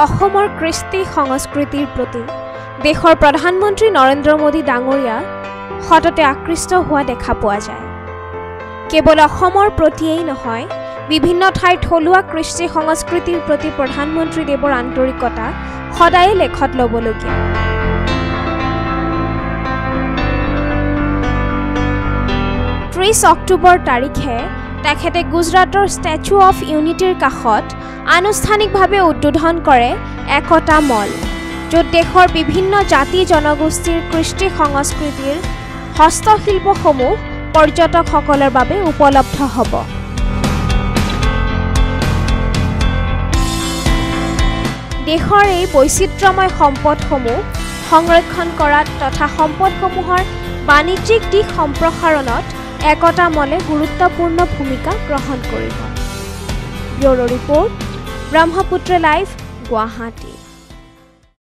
অসমৰ কৃষ্টি সংস্কৃতিৰ প্ৰতি দেশৰ প্ৰধানমন্ত্ৰী নৰেন্দ্ৰ মোদী ডাঙৰীয়া সততে আকৃষ্ট হোৱা দেখা পোৱা যায়। কেৱল অসমৰ প্ৰতিয়েই নহয়, বিভিন্ন ঠাইৰ থলুৱা কৃষ্টি সংস্কৃতিৰ প্ৰতি প্ৰধানমন্ত্ৰী দেৱৰ আন্তৰিকতা সদায় লেখত ল'বলগীয়া। 30 অক্টোবৰ তাৰিখে তেখেতে গুজৰাটৰ ষ্টেচু অফ ইউনিটিৰ কাষত আনুষ্ঠানিকভাৱে উদ্বোধন কৰে একতা মল, য'ত দেশৰ বিভিন্ন জাতি জনগোষ্ঠীৰ কৃষ্টি সংস্কৃতিৰ হস্তশিল্পসমূহ পৰ্যটকসকলৰ বাবে উপলব্ধ হ'ব। দেশৰ এই বৈচিত্ৰ্যময় সম্পদসমূহ সংৰক্ষণ কৰাত তথা সম্পদসমূহৰ বাণিজ্যিক দিশ সম্প্ৰসাৰণত একতা মলে গুৰুত্বপূৰ্ণ ভূমিকা গ্ৰহণ কৰিব। Bureau report, Brahmaputra live, Guwahati.